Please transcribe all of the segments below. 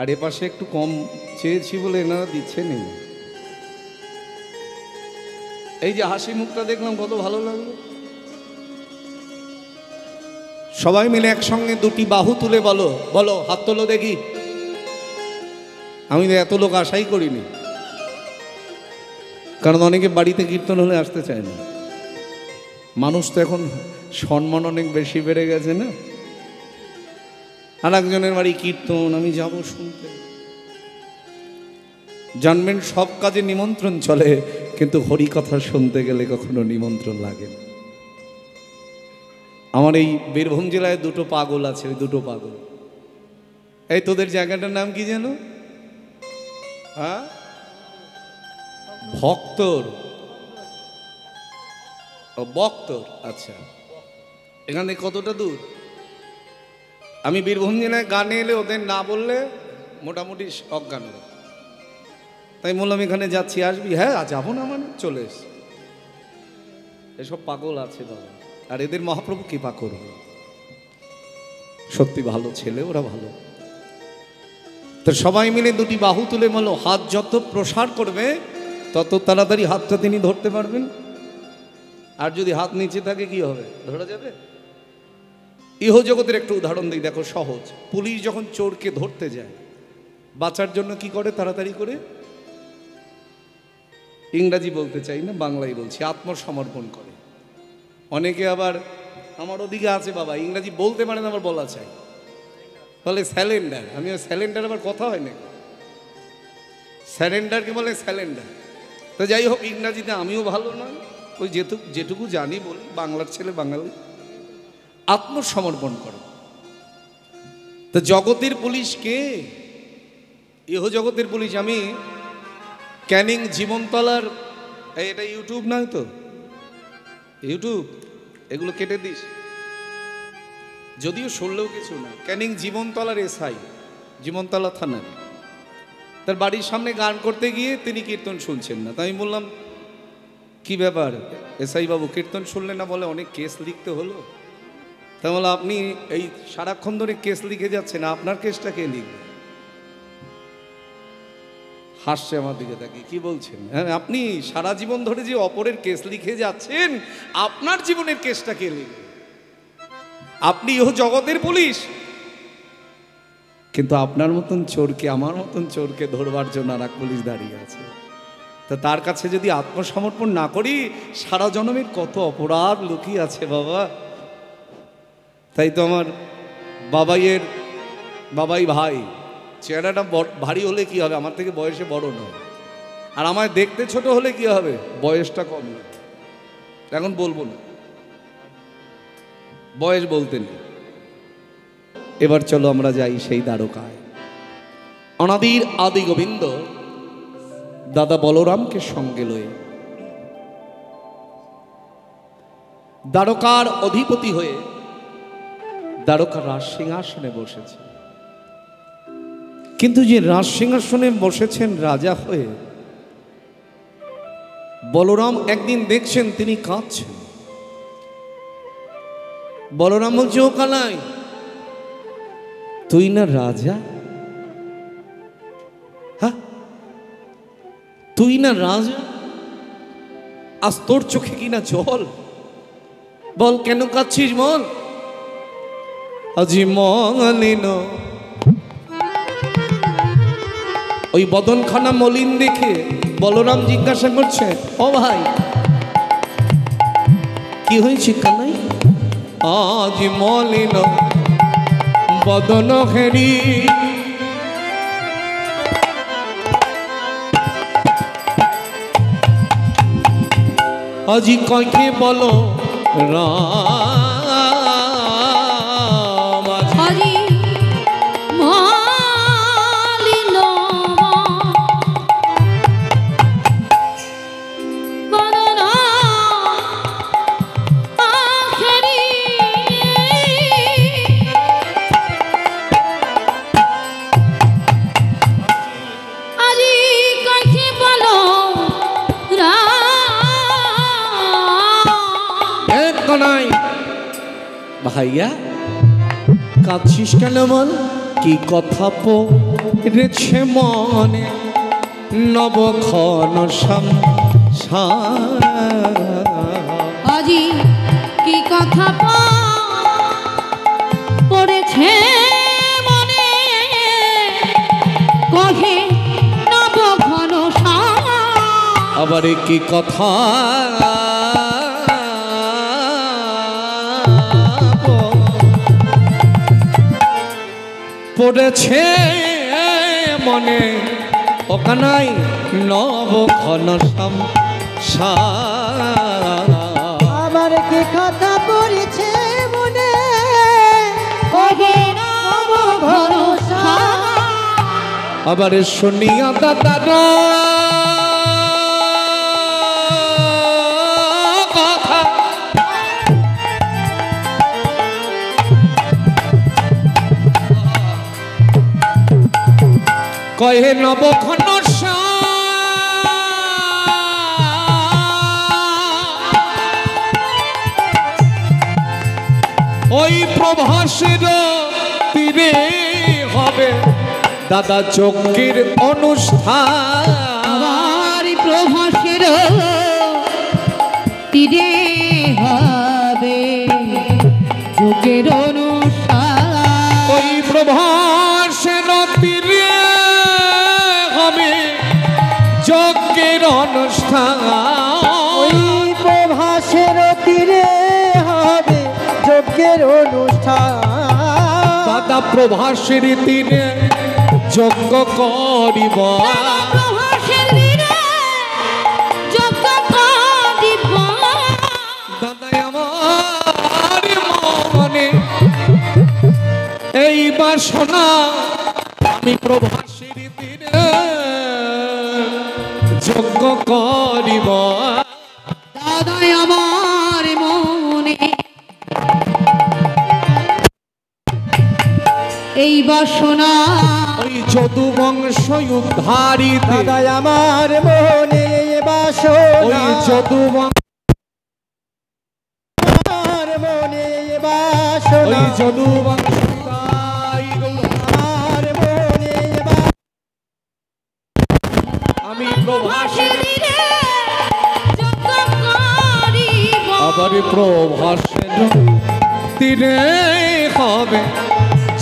আর এপাশে একটু কম চেয়েছি বলে এনারা দিচ্ছে নেই। এই যে হাসি মুখটা দেখলাম কত ভালো লাগলো। সবাই মিলে একসঙ্গে দুটি বাহু তুলে বলো, বলো হাত তোলো দেখি। আমি এত লোক আশাই করিনি, কারণ অনেকে বাড়িতে কীর্তন হলে আসতে চায় না। মানুষ তো এখন সম্মান অনেক বেশি বেড়ে গেছে না। আর একজনের বাড়ি কীর্তন, আমি যাব শুনতে। জানবেন সব কাজে নিমন্ত্রণ চলে, কিন্তু হরিকথা শুনতে গেলে কখনো নিমন্ত্রণ লাগে না। আমার এই বীরভূম জেলায় দুটো পাগল আছে, ওই দুটো পাগল। এই তোদের জায়গাটার নাম কি যেন? হ্যাঁ, ভক্তর, বক্তর। আচ্ছা, এখানে কতটা দূর? আমি বীরভূম জেলায় গানে এলে ওদের না বললে মোটামুটি অজ্ঞান। তাই বললাম এখানে যাচ্ছি, আসবি? হ্যাঁ যাবো না মানে চলে এস। এসব পাগল আছে দাদা, আর এদের মহাপ্রভু কৃপা করবে। সত্যি ভালো ছেলে, ওরা ভালো। তো সবাই মিলে দুটি বাহু তুলে বলো, হাত যত প্রসার করবে তত তাড়াতাড়ি হাতটা তিনি ধরতে পারবেন। আর যদি হাত নিচে থাকে কি হবে? ধরা যাবে? ইহ জগতের একটু উদাহরণ দিই, দেখো সহজ। পুলিশ যখন চোরকে ধরতে যায়, বাঁচার জন্য কি করে? তাড়াতাড়ি করে, ইংরাজি বলতে চাই না, বাংলায় বলছি, আত্মসমর্পণ করে। অনেকে আবার আমার ওদিকে আছে বাবা, ইংরাজি বলতে পারে না, আবার বলা চাই, বলে স্যালেন্ডার। আমি স্যালেন্ডার আবার কথা হয় নাকি? স্যালেন্ডারকে বলে স্যালেন্ডার। তো যাই হোক, ইংরাজিতে আমিও ভালো নয়, ওই যেটুকু জানি বলি, বাংলার ছেলে বাঙালি। আত্মসমর্পণ করে। তো জগতের পুলিশ কে? ইহ জগতের পুলিশ। আমি ক্যানিং জীবনতলার, এটা ইউটিউব নয় তো? ইউটিউব এগুলো কেটে দিস, যদিও শুনলেও কিছু না। ক্যানিং জীবনতলার এসআই, জীবনতলা থানার, তার বাড়ির সামনে গান করতে গিয়ে তিনি কীর্তন শুনছেন না। তাই আমি বললাম কি ব্যাপার এসআই বাবু, কীর্তন শুনলেন না? বলে অনেক কেস লিখতে হলো। তাই বলে আপনি এই সারাক্ষণ ধরে কেস লিখে যাচ্ছেন, আপনার কেসটা কে লিখবে? হাসছে আমার দিকে তাকে, কি বলছেন? হ্যাঁ, আপনি সারা জীবন ধরে যে অপরের কেস লিখে যাচ্ছেন, আপনার জীবনের কেসটা কে লিখবে? আপনি ও জগতের পুলিশ, কিন্তু আপনার মতন চোরকে, আমার মতন চোরকে ধরবার জন্য আর এক পুলিশ দাঁড়িয়ে আছে। তা তার কাছে যদি আত্মসমর্পণ না করি, সারা জন্মের কত অপরাধ লুকিয়ে আছে বাবা। তাই তো আমার বাবাই ভাই, চেহারাটা ভারী হলে কি হবে? আমার থেকে বয়সে বড় নয়, আর আমায় দেখতে ছোট হলে কি হবে? বয়সটা কম না। এখন বলবো না, বয়স বলতে নেই। এবার চলো আমরা যাই সেই দ্বারকায়। অনাদির আদি গোবিন্দ দাদা বলরামকে সঙ্গে লয়ে দ্বারকার অধিপতি হয়ে দ্বারকার রাজসিংহাসনে বসেছে। কিন্তু যে রাজসিংহাসনে বসেছেন রাজা হয়ে, বলরাম একদিন দেখছেন তিনি কাঁদছেন। বলরাম বলছে, ও কানাই, তুই না রাজা? হ্যাঁ, তুই না রাজা? আজ তোর চোখে কিনা জল? বল কেন কাঁদছিস? বল। আজি মলিন, ওই বদনখানা মলিন দেখে বলরাম জিজ্ঞাসা করছে, ও ভাই কি হয়েছে কানাই? আজ মলিন বদন হেরি, আজি কয়কে বলো রাম, আজি মলিন বদন হেরি, আজি কয়কে বলো নাই। ভাইয়া কাঁদছিস কেন? বল কি কথা পড়েছে মনে নবক্ষণ আজি কি কথা পড়েছে মনে কহে নবঘন আবার কি কথা পড়েছে মনে ও কানাই নবঘন আবার কি কথা পড়েছে মনে কহে নবঘন আবার শুনিয়া দাদারা কথা কহে নবঘন ওই প্রভাসের তীরে হবে দাদা যজ্ঞের অনুষ্ঠান আবার প্রভাসের তীরে হবে যজ্ঞের অনুষ্ঠান ওই প্রভাসের তীরে হবে যজ্ঞের অনুষ্ঠান ওই প্রভাসের তীরে হবে যজ্ঞের অনুষ্ঠান দাদা প্রভাসের তীরে যজ্ঞ করিব প্রভাসের তীরে যজ্ঞ করিব দাদা আমার মনে এই বাসনা আমি প্রভাসের তীরে যজ্ঞ করিব দাদা আমার মনে এই বাসনা ওই যদু বংশ উদ্ধারিত দাদা আমার মনে বাসনা ওই যদু আমার মনে বাসনা ওই যদু বংশ আমার মনে আমি প্রভাসের তীরে যজ্ঞ করিব আবার প্রভাসের তীরে হবে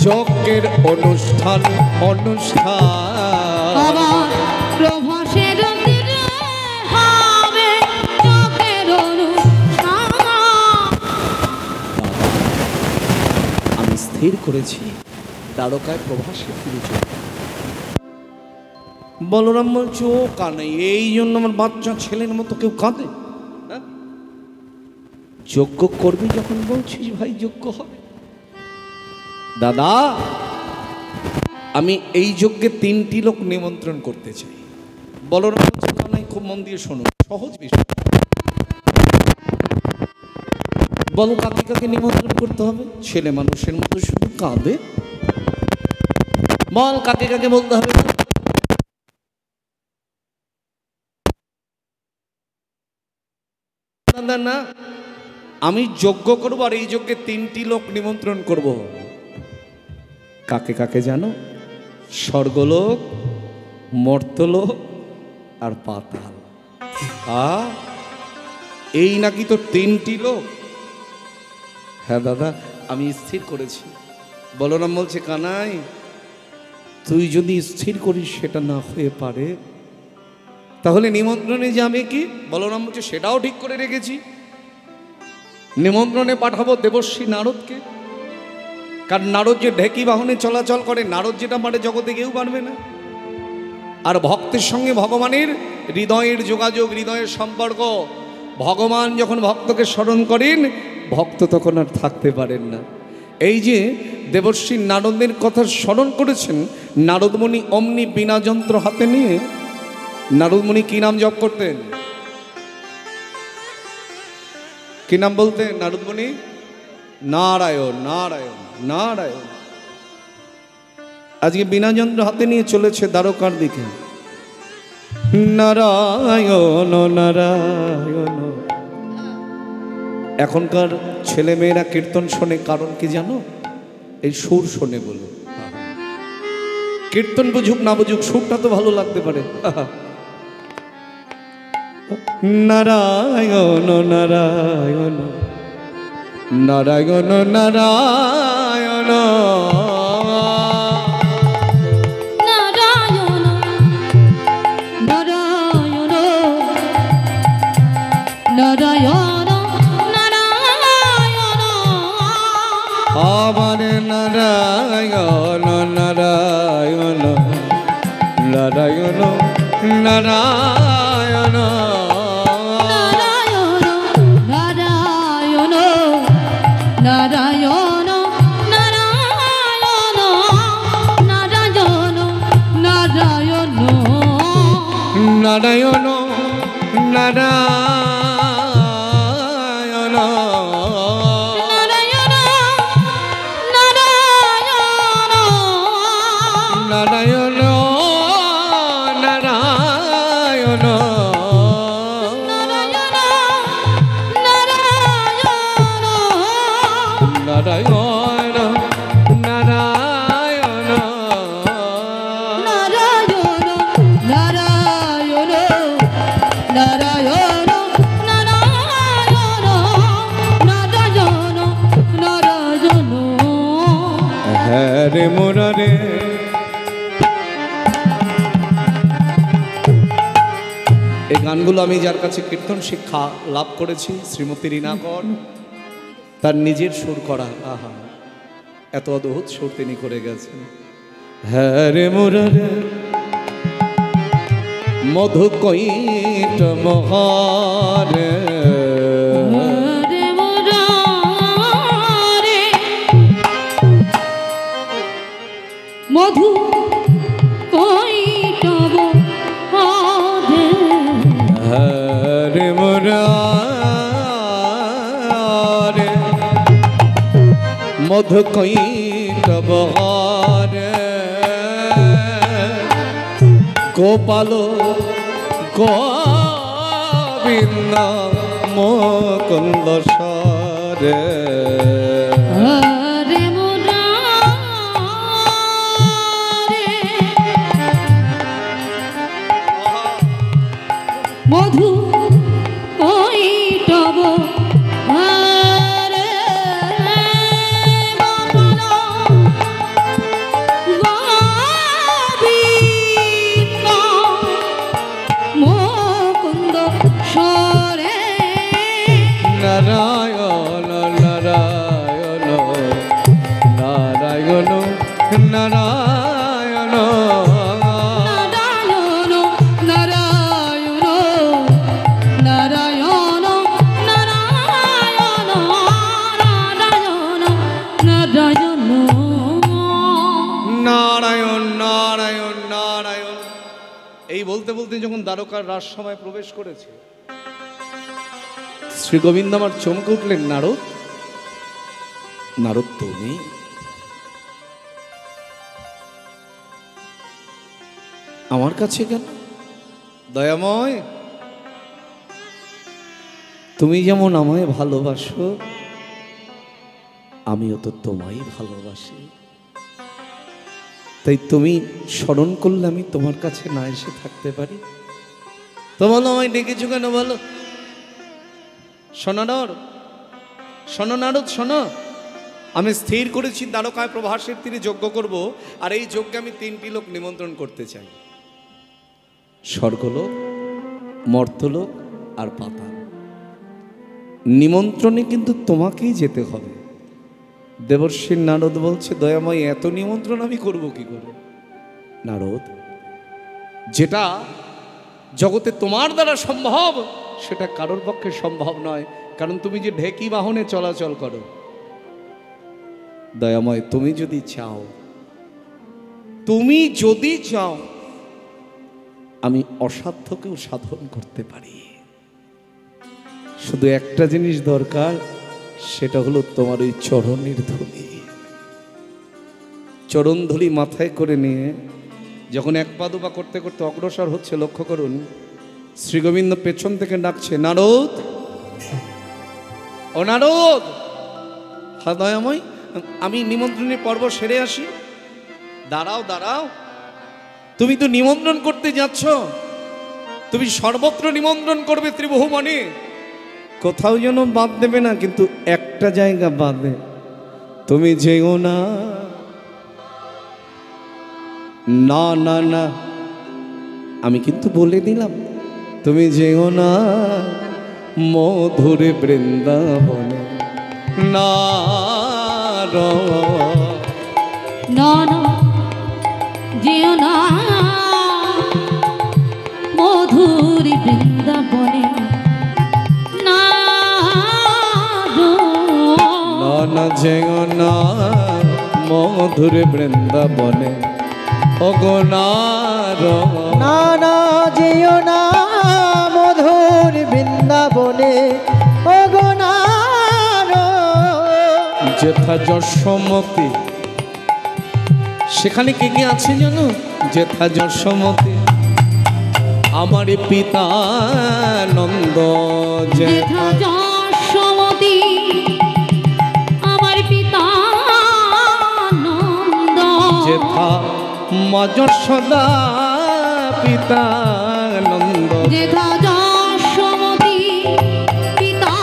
যজ্ঞের অনুষ্ঠান আবার প্রভাসের তীরে হবে যজ্ঞের অনুষ্ঠান আমি স্থির করেছি দ্বারকায় প্রভাসে ফিরে যাব। বলরাম বলছে ও কানে এই জন্য আমার বাচ্চা ছেলের মতো কেউ কাঁদে হ্যাঁ? যজ্ঞ করবি যখন বলছিস ভাই যজ্ঞ হবে দাদা আমি এই যজ্ঞে 3টি লোক নিমন্ত্রণ করতে চাই। বলরাম বলছে কানাই খুব মন দিয়ে শোনো সহজ বিষয় বলো কাকে কাকে নিমন্ত্রণ করতে হবে ছেলে মানুষের মতো শুধু কাঁদে বল কাকে কাকে বলতে হবে না না আমি যজ্ঞ করবো আর এই যজ্ঞে 3টি লোক নিমন্ত্রণ করব কাকে কাকে জানো স্বর্গলোক মর্তলোক আর পাতাল এই নাকি তো 3টি লোক হ্যাঁ দাদা আমি স্থির করেছি বলরাম বলছে কানাই তুই যদি স্থির করিস সেটা না হয়ে পারে তাহলে নিমন্ত্রণে যাবে কি বলরাম বলছে সেটাও ঠিক করে রেখেছি নিমন্ত্রণে পাঠাবো দেবশ্রী নারদকে কারণ নারদ যে ঢেকি বাহনে চলাচল করে নারদ যেটা পারে জগতে কেউ পারবে না আর ভক্তের সঙ্গে ভগবানের হৃদয়ের যোগাযোগ হৃদয়ের সম্পর্ক ভগবান যখন ভক্তকে স্মরণ করেন ভক্ত তখন আর থাকতে পারেন না এই যে দেবশ্রী নারদের কথা স্মরণ করেছেন নারদমণি অমনি বীণা যন্ত্র হাতে নিয়ে নারদমণি কি নাম জপ করতেন কি নাম বলতেন নারদমণি নারায়ণ নারায়ণ নারায়ণ আজকে বীণা যন্ত্র হাতে নিয়ে চলেছে দ্বারকার দিকে নারায়ণ নারায়ণ এখনকার ছেলে মেয়েরা কীর্তন শোনে কারণ কি জানো এই সুর শোনে বলে কীর্তন বুঝুক না বুঝুক সুরটা তো ভালো লাগতে পারে। নারায়ণ নারায়ণ নারায়ণ নারায়ণ নারায়ণ নারায়ণ নারায়ণ নারায়ণ আমার নারায়ণ নারায়ণ নারায়ণ নারায়ণ নারায়ণ নারায়ণ নারায়ণ নারায়ণ নারায়ণ নারায়ণ নারায়ণ নারায়ণ নারায়ণ নারায়ণ নারায়ণ হ্যাঁ রে মোরারে এই গানগুলো আমি যার কাছে কীর্তন শিক্ষা লাভ করেছি শ্রীমতী রীনাকর, তার নিজের সুর করা। আহা, এত অদ্ভুত সুর তিনি করে গেছেন। হ্যাঁ রে মোরারে মধু কইট মহারে মধু কইটব হারে হরে মুরারে মধু কইটব হারে গোপাল গোবিন্দ মুকুন্দ সরে হরে মুরারে মধু কইটব হারে গোপাল গোবিন্দ মুকুন্দ সরে নারায়ণ নারায়ণ নারায়ণ নারায়ণ নারায়ণ নারায়ণ নারায়ণ নারায়ণ নারায়ণ নারায়ণ নারায়ণ নারায়ণ নারায়ণ। এই বলতে বলতে যখন দ্বারকার রাজসভায় প্রবেশ করেছে, শ্রী গোবিন্দ আমার চমকে উঠলেন। নারদ, নারদ তুমি? আমার কাছে কেন? দয়াময়, তুমি যেমন আমায় ভালোবাসো, আমিও তো তোমায় ভালোবাসি। তাই তুমি স্মরণ করলে আমি তোমার কাছে না এসে থাকতে পারি? তো বলো, আমায় ডেকেছো কেন বলো? শোনো নারদ, শোনো নারদ, শোনো। আমি স্থির করেছি দ্বারকায় প্রভাসের তীরে যজ্ঞ করব, আর এই যজ্ঞে আমি 3টি লোক নিমন্ত্রণ করতে চাই। স্বর্গলোক, মর্তলোক আর পাতাল। নিমন্ত্রণে কিন্তু তোমাকেই যেতে হবে। দেবর্ষী নারদ বলছে, দয়াময় এত নিমন্ত্রণ আমি করব কি করে? নারদ, যেটা জগতে তোমার দ্বারা সম্ভব সেটা কারোর পক্ষে সম্ভব নয়, কারণ তুমি যে ঢেকি বাহনে চলাচল করো। দয়াময়, তুমি যদি চাও, তুমি যদি চাও, আমি অসাধ্যকেও সাধন করতে পারি। শুধু একটা জিনিস দরকার, সেটা হলো তোমার ওই চরণের ধুলি। চরণ ধুলি মাথায় করে নিয়ে যখন এক পা দুপা করতে করতে অগ্রসর হচ্ছে, লক্ষ্য করুন শ্রীগোবিন্দ পেছন থেকে ডাকছে, নারদ, ও নারদ। হ্যাঁ দয়াময়, আমি নিমন্ত্রণের পর্ব সেরে আসি। দাঁড়াও দাঁড়াও, তুমি তো নিমন্ত্রণ করতে যাচ্ছ, তুমি সর্বত্র নিমন্ত্রণ করবে ত্রিভুবনে, কোথাও যেন বাদ দেবে না, কিন্তু একটা জায়গা বাদে, তুমি যেও না। না না না, আমি কিন্তু বলে দিলাম, তুমি যেও না মধুর বৃন্দাবনে। না না না যেও না মধুর বৃন্দাবনে। না না যেও না মধুর বৃন্দাবনে। ওগো না না না যেও না মধুর বৃন্দাবনে। ওগো না যেথা যশোমতী, সেখানে কে কে আছে জানো? যেথা যশোমতী আমার পিতা নন্দ। যেথা যশোমতী আমার পিতা নন্দ। যেথা মা যশোদা পিতা নন্দ। যেথা যশোমতী পিতা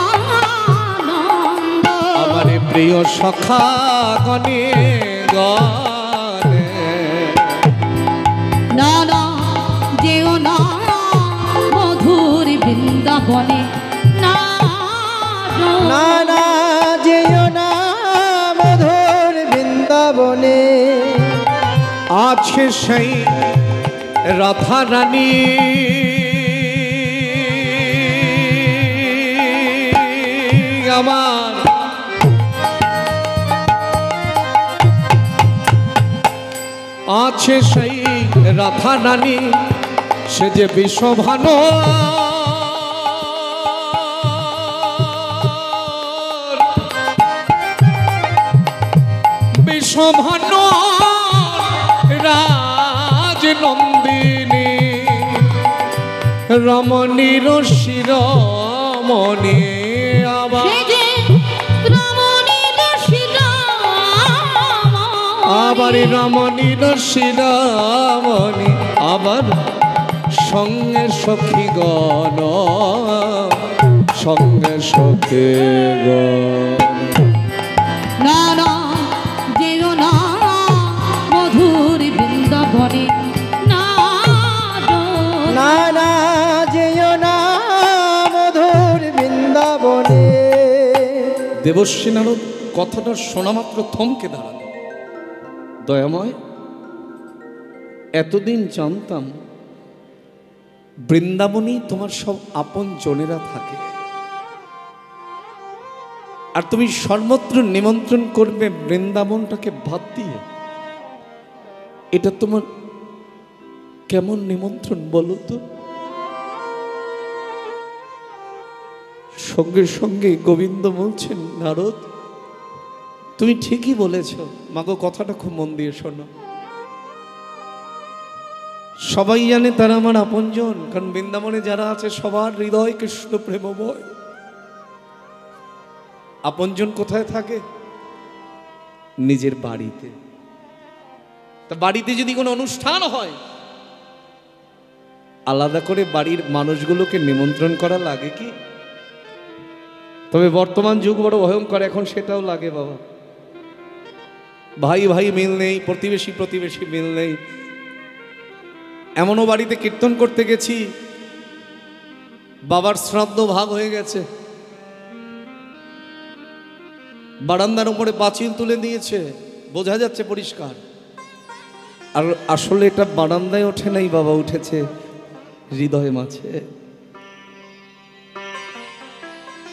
নন্দ। আমার প্রিয় সখা গণে গণে। না না যেও না মধুর বৃন্দাবনে। না না না যেও না মধুর বৃন্দাবনে। আছে সেই রাধা রানী আমার, আছে সেই রাধা রানী, সে যে বিশ্বভানু বিশ্বভানু রাজনন্দিনী রমণীর শিরোমণি। আবার আবার রমণীর শিরোমণি। আবার সঙ্গে সখী গণ, সঙ্গে সখী গণ। না না যেও না মধুর বৃন্দাবনে। না না না যেও না মধুর বৃন্দাবনে। দেবশ্রী নারদ কথাটা শোনা মাত্র থমকে দাঁড়াল। দয়াময়, এতদিন জানতাম বৃন্দাবনেই তোমার সব আপন জনেরা থাকে, আর তুমি সর্বত্র নিমন্ত্রণ করবে বৃন্দাবনটাকে বাদ দিয়ে। এটা তোমার কেমন নিমন্ত্রণ বলো তো? সঙ্গে সঙ্গে গোবিন্দ বলছেন, নারদ তুমি ঠিকই বলেছ। মাগো কথাটা খুব মন দিয়ে শোনো। সবাই জানে তারা আমার আপনজন, কারণ বৃন্দাবনে যারা আছে সবার হৃদয় কৃষ্ণ প্রেমময়। আপনজন কোথায় থাকে? নিজের বাড়িতে। তা বাড়িতে যদি কোনো অনুষ্ঠান হয়, আলাদা করে বাড়ির মানুষগুলোকে নিমন্ত্রণ করা লাগে কি? তবে বর্তমান যুগ বড় ভয়ঙ্কর, এখন সেটাও লাগে বাবা। ভাই ভাই মিল নেই, প্রতিবেশী প্রতিবেশী মিল নেই। এমনও বাড়িতে কীর্তন করতে গেছি, বাবার শ্রাদ্ধ ভাগ হয়ে গেছে, বারান্দার উপরে পাঁচিল তুলে দিয়েছে, বোঝা যাচ্ছে পরিষ্কার। আর আসলে এটা বারান্দায় ওঠে নাই বাবা, উঠেছে হৃদয়ে মাঝে।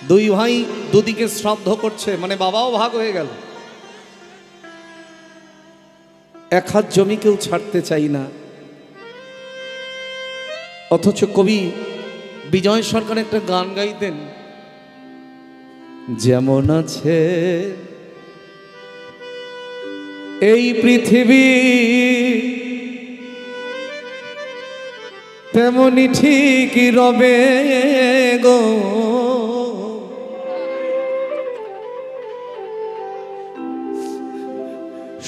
দুই ভাই দুদিকে শ্রাদ্ধ করছে, মানে বাবাও ভাগ হয়ে গেল। এক হাত জমি কেউ ছাড়তে চাই না, অথচ কবি বিজয় সরকার একটা গান গাইতেন, যেমন আছে এই পৃথিবী তেমনি ঠিকই রবে গো,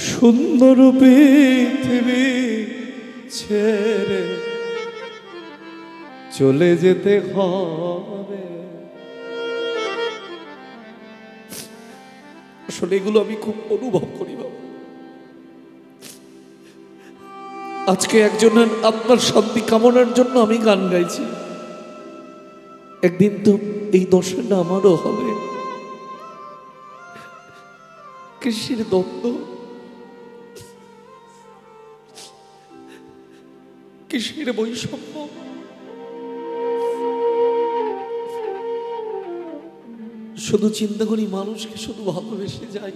সুন্দর পৃথিবী ছেড়ে চলে যেতে হবে। আসলে এগুলো আমি খুব অনুভব করি বাবা। আজকে একজনের আত্মার শান্তি কামনার জন্য আমি গান গাইছি, একদিন তো এই দশাটা আমারও হবে। কৃষির দ্বন্দ্ব, কৃষির বৈষম্য, শুধু চিন্তা করি মানুষকে শুধু ভালোবেসে যাই,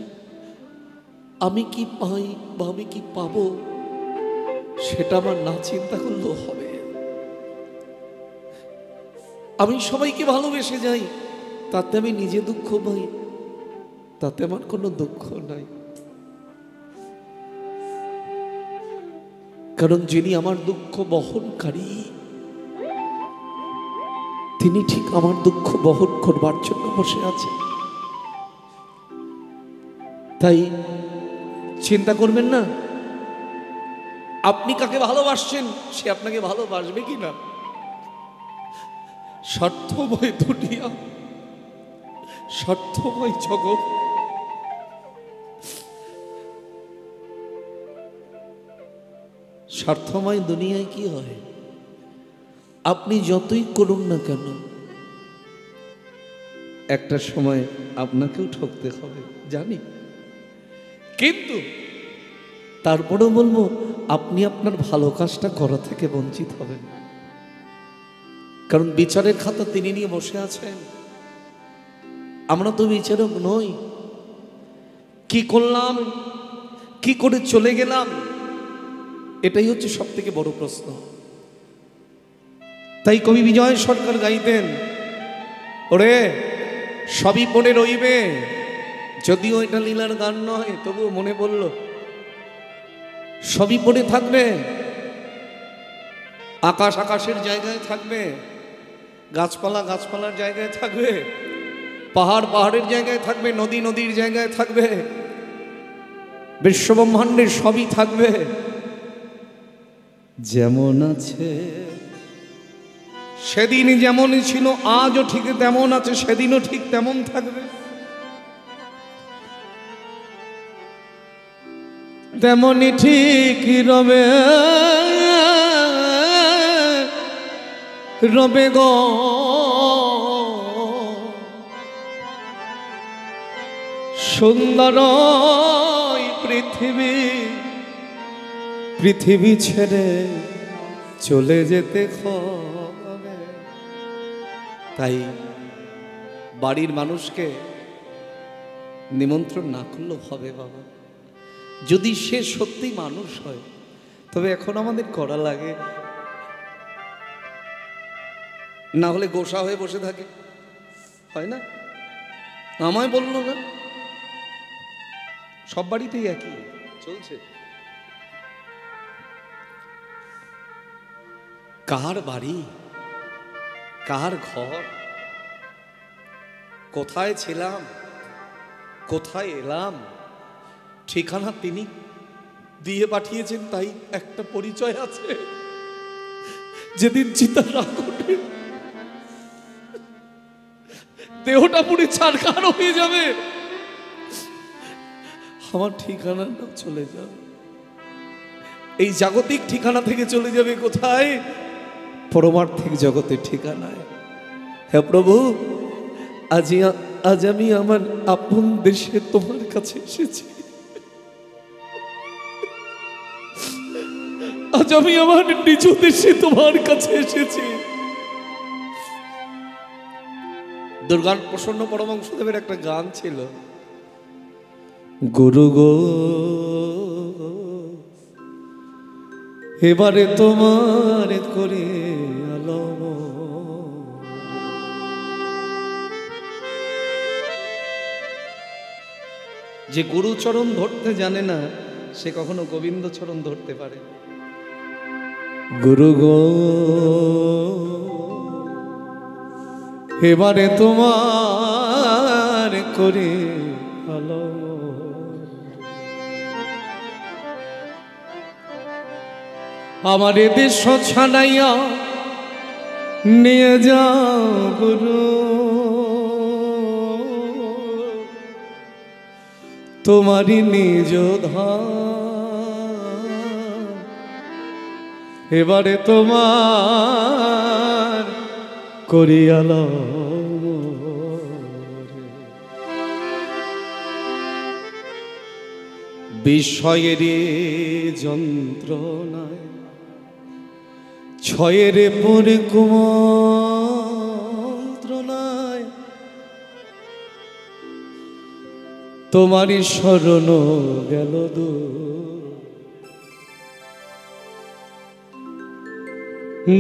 আমি কি পাই বা আমি কি পাবো সেটা আমার না চিন্তা করলেও হবে। আমি সবাইকে ভালোবেসে যাই, তাতে আমি নিজে দুঃখ পাই, তাতে আমার কোনো দুঃখ নাই। কারণ যিনি আমার দুঃখ বহনকারী, তিনি ঠিক আমার দুঃখ বহন করবার জন্য বসে আছেন। তাই চিন্তা করবেন না আপনি কাকে ভালোবাসছেন সে আপনাকে ভালোবাসবে কি না। স্বার্থময় দুনিয়া, স্বার্থময় জগৎ, স্বার্থময় দুনিয়ায় কি হয়, আপনি যতই করুন না কেন একটা সময় আপনাকেও ঠকতে হবে জানি, কিন্তু তারপরেও বলবো আপনি আপনার ভালো কাজটা করা থেকে বঞ্চিত হবেন। কারণ বিচারের খাতা তিনি নিয়ে বসে আছেন, আমরা তো বিচারক নই। কি করলাম, কি করে চলে গেলাম, এটাই হচ্ছে সব থেকে বড় প্রশ্ন। তাই কবি বিজয় সরকার গাইতেন, ওরে সবই পড়ে রইবে, যদিও এটা লীলার গান নয় তবুও মনে পড়ল, সবই পড়ে থাকবে। আকাশ আকাশের জায়গায় থাকবে, গাছপালা গাছপালার জায়গায় থাকবে, পাহাড় পাহাড়ের জায়গায় থাকবে, নদী নদীর জায়গায় থাকবে, বিশ্বব্রহ্মাণ্ডের সবই থাকবে। যেমন আছে সেদিন যেমন ছিল, আজও ঠিক তেমন আছে, সেদিনও ঠিক তেমন থাকবে। তেমনই ঠিক রবে রবে গো সুন্দর পৃথিবী, পৃথিবী ছেড়ে চলে যেতে হবে। তাই বাড়ির মানুষকে নিমন্ত্রণ না করলেও হবে বাবা, যদি সে সত্যি মানুষ হয়। তবে এখন আমাদের করা লাগে, না হলে গোসা হয়ে বসে থাকে, হয় না? আমায় বললো না, সব বাড়িতেই একই চলছে। কার বাড়ি, কার ঘর, কোথায় ছিলাম, কোথায় এলাম, ঠিকানা তিনি দিয়ে পাঠিয়েছেন, তাই একটা পরিচয় আছে। যেদিন চিতার রাগ ওঠে, দেহটা পুরো ছারখার হয়ে যাবে, আমার ঠিকানাটা চলে যাবে, এই জাগতিক ঠিকানা থেকে চলে যাবে কোথায়? পরমার্থিক জগতের ঠিকানায়। হ্যাঁ প্রভু, আজ আমি আমার আপন দেশে তোমার কাছে এসেছি, আজ আমি আমার নিজ দেশে তোমার কাছে এসেছি। দুর্গার প্রসন্ন পরমহংসদেবের একটা গান ছিল, গুরু গো এবারে তোমার করে আলম। যে গুরুচরণ ধরতে জানে না সে কখনো গোবিন্দ চরণ ধরতে পারে। গুরু গো এবারে তোমার করে আলম। আমার এ দেশ ছাড়াইয়া নিয়ে যাও গুরু, তোমারই নিজ ধাম, এবারে তোমার করিয়াল। বিষয়ের যন্ত্রণায় ছয়ের পরে কুমন্ত্রণায় তোমারই শরণ গেল দূর।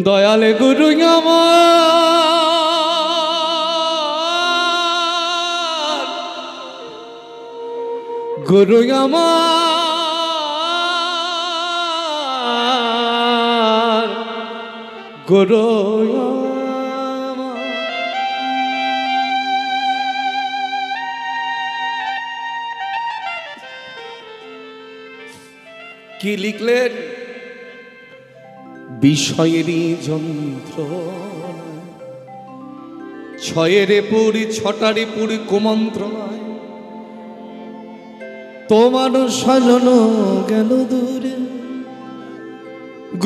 দয়ালে গুরু আমার, গুরু আমার, গুরু আমার। কি লিখলেন? বিষয়েরই যন্ত্রণা ছয়ের পুরি ছটারি পুরি কুমন্ত্রণায় তোমার সাজন গেল দূরে।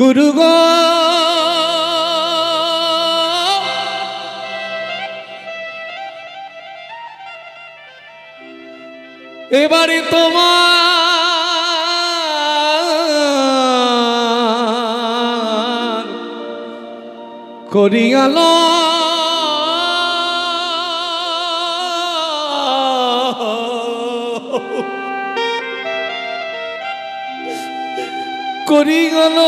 গুরু গো এবারে তোমার করিয়াল। করিয়াল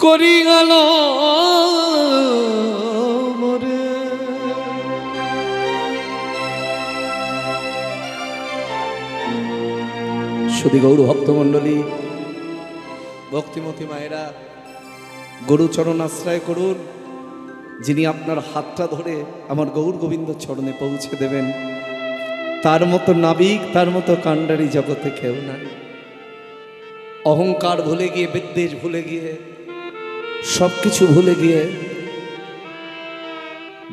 করিয়াল মরে। শুধু গৌর ভক্তমণ্ডলী, ভক্তিমতী মায়েরা, গুরুচরণ আশ্রয় করুন, যিনি আপনার হাতটা ধরে আমার গৌর গোবিন্দ চরণে পৌঁছে দেবেন। তার মতো নাবিক, তার মতো কাণ্ডারি জগতে কেউ নাই। অহংকার ভুলে গিয়ে, বিদ্বেষ ভুলে গিয়ে, সব কিছু ভুলে গিয়ে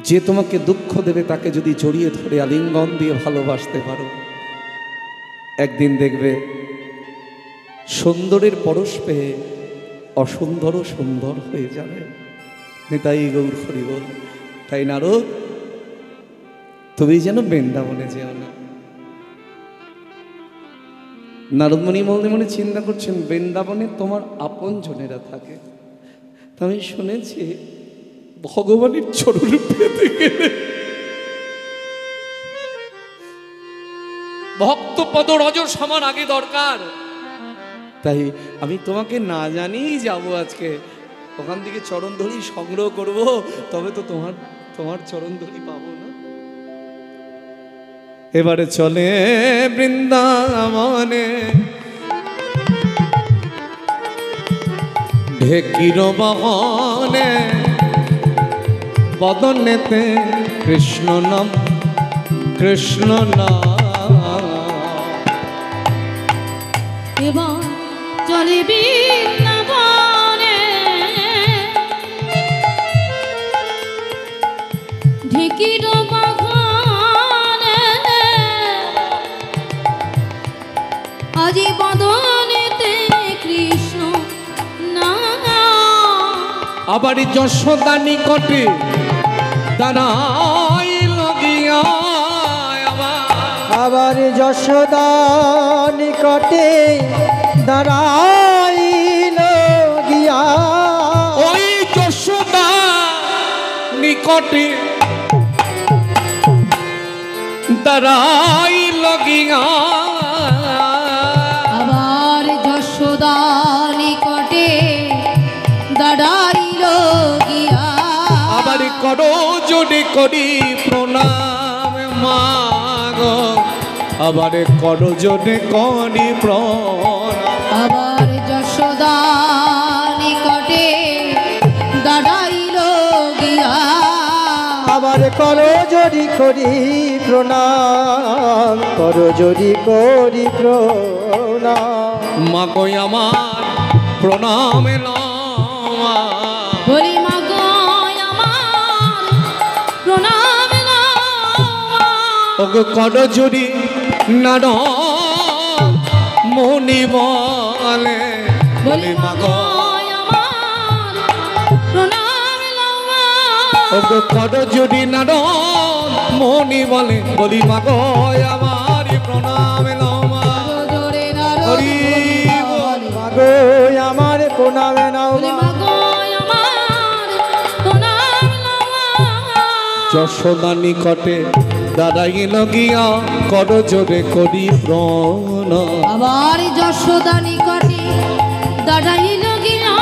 যে তোমাকে দুঃখ দেবে তাকে যদি জড়িয়ে ধরে আলিঙ্গন দিয়ে ভালোবাসতে পারো, একদিন দেখবে সুন্দরের পরশ পেয়ে অসুন্দরও সুন্দর হয়ে যাবে। নিতাই গৌর হরি বল। তাই নারদ, তুমি যেন বৃন্দাবনে যেও না। নারদমণি মনে মনে চিন্তা করছেন, বৃন্দাবনে তোমার আপন জনেরা থাকে। তা আমি শুনেছি ভগবানের চরণ পেতে গেলে ভক্তপদ রজ সমান আগে দরকার। তাই আমি তোমাকে না জানিয়েই যাবো আজকে, ওখান থেকে চরণ ধরি সংগ্রহ করব, তবে তো তোমার চরণ ধরি পাবো না। এবারে চলে বৃন্দাবনে ঢেকির বাহনে, বদনেতে কৃষ্ণ নাম, কৃষ্ণ নাম। এবার চলে বৃন্দাবনে ঢেকির বাহনে, আজি বদনেতে কৃষ্ণ নাম। আবার যশোদা নিকটে দাঁড়াই লগিয়া, আবার যশোদা নিকটে দাঁড়াইল গিয়া। ওই যশোদা নিকটে দাঁড়াই লগিয়া, আবার যশোদা নিকটে দাঁড়াইল গিয়া। আবার করো জোরে করি প্রণাম মাগো, আবার করো জোরে করি প্রণাম। আবার যশোদা নিকটে দাঁড়াইল গিয়া। আবার আরে করো যদি করি প্রণাম, করো যদি করি প্রণাম। মা কই আমার প্রণাম এলো বলি মা গো আমার প্রণাম নাও। ওগো করো যদি নাড মনি বলে বলি মা গো আমার প্রণাম নাও। ওগো করো যদি নাড মনি বলে বলি মা গো আমার প্রণাম এলো জোরে নারদ হরি বল। মাগো আমার প্রণামে নাও বলি মা গো আমার প্রণাম নাও। যশোদা নিকটে দাঁড়াইল গিয়া করো জোরে করি প্রণাম। আবার যশোদা নিকটে দাঁড়াইল গিয়া